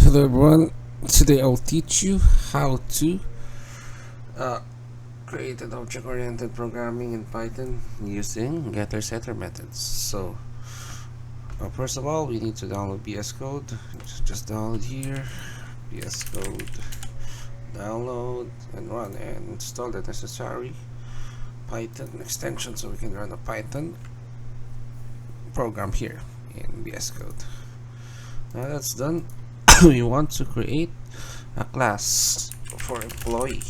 Hello everyone, today I'll teach you how to create an object-oriented programming in Python using GetterSetter methods. So first of all, we need to download VS Code. Just download here, VS Code, download and run and install the necessary Python extension so we can run a Python program here in VS Code. Now that's done, we want to create a class for employee.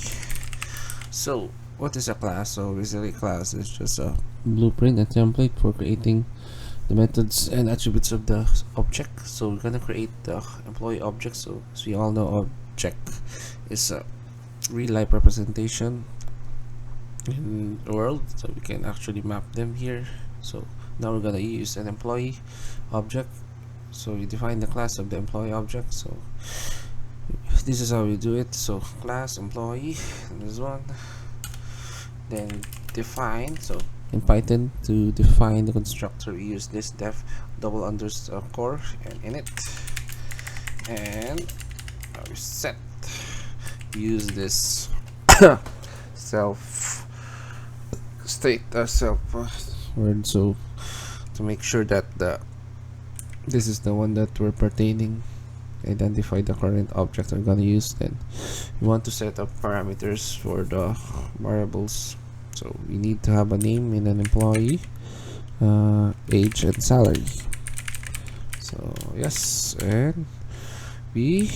So what is a class? So basically, class is just a blueprint, a template for creating the methods and attributes of the object. So we're gonna create the employee object. So as we all know, object is a real life representation in the world, so we can actually map them here. So now we're gonna use an employee object. So we define the class of the employee object. So this is how we do it. So class employee, this one, then define. So in Python, to define the constructor, we use this def double underscore and init, and we set, use this self state self word, so to make sure that this is the one that we're pertaining, identify the current object we're gonna use. Then we want to set up parameters for the variables. So we need to have a name in an employee, age and salary. So yes, and we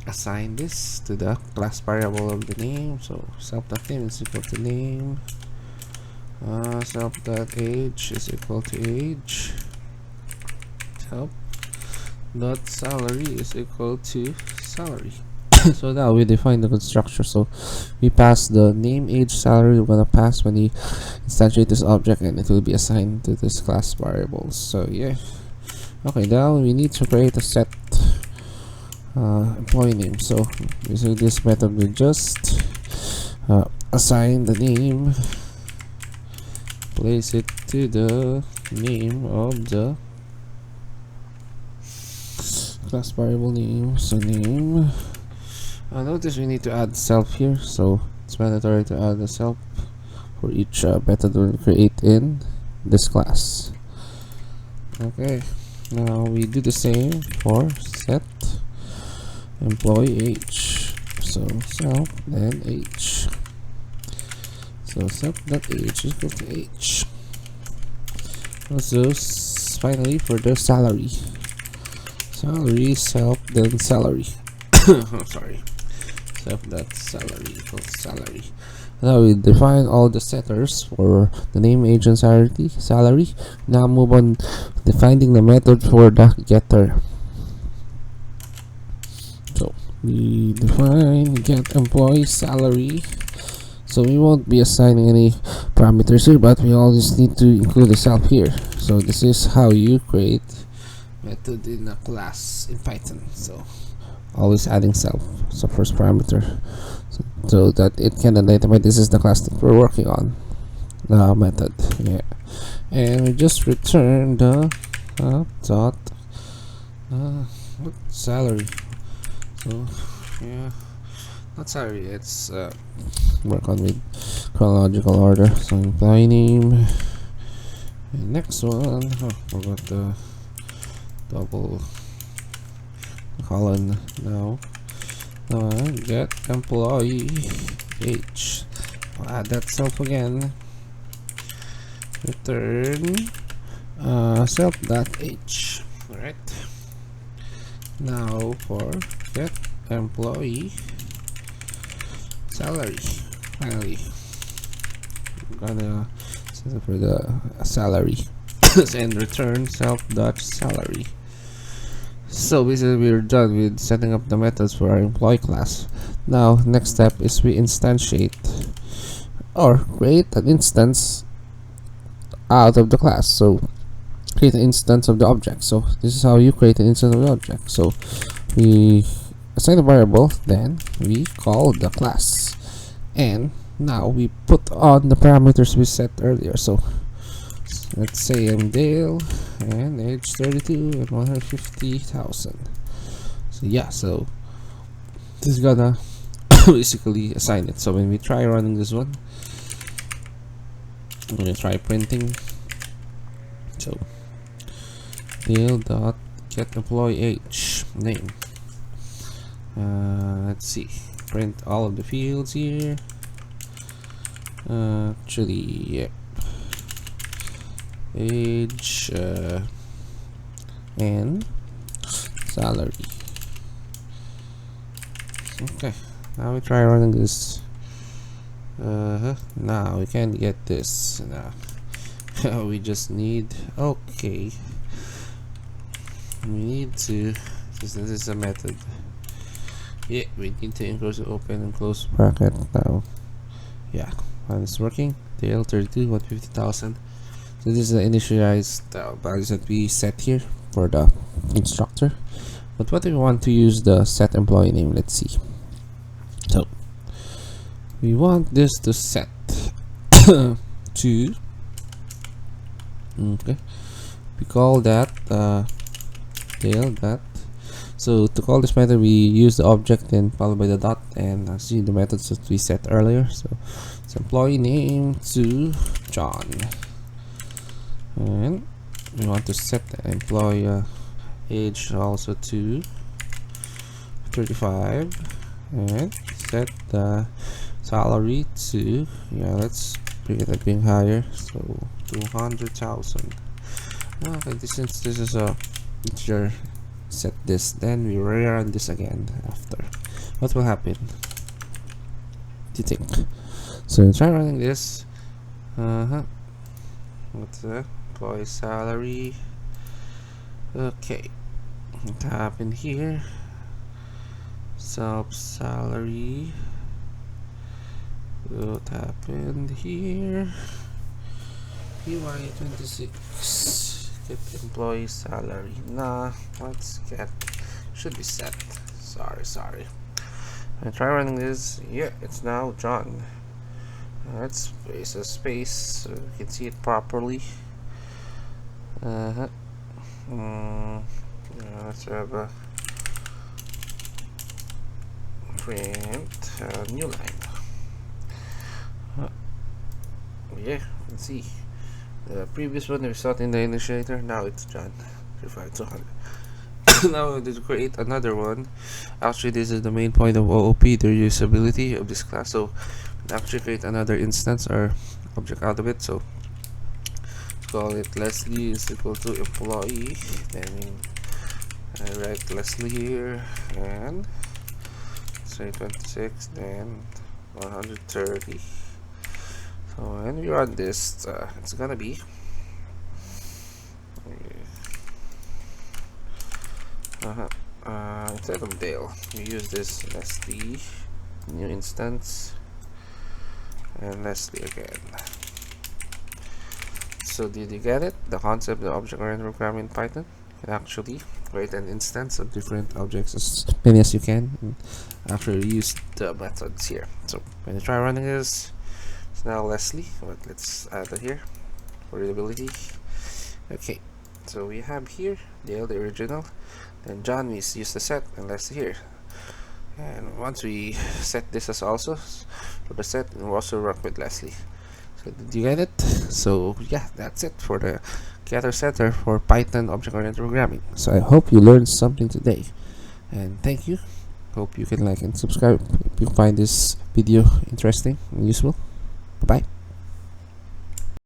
assign this to the class variable of the name. So self.name is equal to name, self.age is equal to age, self.salary is equal to salary. So now we define the constructor. So we pass the name, age, salary. We're gonna pass when we instantiate this object, and it will be assigned to this class variables. So yeah, okay, now we need to create a set employee name. So using this method, we just assign the name, place it to the name of the class variable name. So name, notice we need to add self here, so it's mandatory to add a self for each method we'll create in this class. Okay, now we do the same for set employee age. So self then age, so self.age is equal to age. Also finally for the salary, salary self then salary sorry, self.salary equals salary. Now we define all the setters for the name, age and salary. Now move on defining the method for the getter. So we define get employee salary. So we won't be assigning any parameters here, but we always need to include the self here. So this is how you create method in a class in Python. So always adding self, so first parameter, so that it can identify this is the class that we're working on, the method. Yeah, and we just return the dot salary. So yeah, not salary, it's work on with chronological order. So employee name, and next one, forgot the double colon. Now get employee age, I'll add that self again, return self.age. all right, now for get employee salary, finally I'm gonna set it for the salary and return self.salary. So basically we're done with setting up the methods for our employee class. Now next step is we instantiate or create an instance out of the class. So create an instance of the object. So this is how you create an instance of the object. So we assign a variable, then we call the class, and now we put on the parameters we set earlier. So let's say I'm Dale and age 32 and 150,000. So yeah, so this is gonna basically assign it. So when we try running this one, I'm gonna try printing. So tail dot get employee age name. Let's see, print all of the fields here. Actually, yeah, age and salary. Okay, now we try running this. Now we can't get this now. We just need, okay, we need to, this is a method. Yeah, we need to enclose the open and close bracket now. Yeah, and it's working. Tail 32, 150,000. So this is the initialized values that we set here for the instructor. But what if we want to use the set employee name? Let's see. So we want this to set to, okay, we call that tail dot. So to call this method, we use the object and followed by the dot, and see the methods that we set earlier. So it's employee name to John, and we want to set the employee age also to 35, and set the salary to, yeah, let's bring it up being higher, so 200,000. Okay, since this is a integer, set this, then we rerun this again after. What will happen, do you think? So try running this. What's the employee salary? Okay, what happened here? Sub salary. What happened here? PY26. Get employee salary. Nah, let's get, should be set. Sorry. I try running this. Yeah, it's now John. Let's space a space so we can see it properly. Yeah, let's have a print new line. Yeah, let's see. The previous one we saw it in the initiator, now it's John 35200. Now to create another one, actually this is the main point of OOP, the reusability of this class. So actually create another instance or object out of it. So let's call it Leslie is equal to employee, then I write Leslie here, and say 26, then 130. So when we run this, it's gonna be instead of Dale, we use this Leslie new instance and Leslie again. So did you get it? The concept of object-oriented programming in Python can actually create an instance of different objects as many as you can, and actually use the methods here. So when you try running this, it's now Leslie, but let's add it here for readability. Okay, so we have here Dale, the original, then John, we use the set, and Leslie here. And once we set this as also for the set, we'll also work with Leslie. So did you get it? So yeah, that's it for the GetterSetter for Python object-oriented programming. So I hope you learned something today, and thank you. Hope you can like and subscribe if you find this video interesting and useful. Bye bye.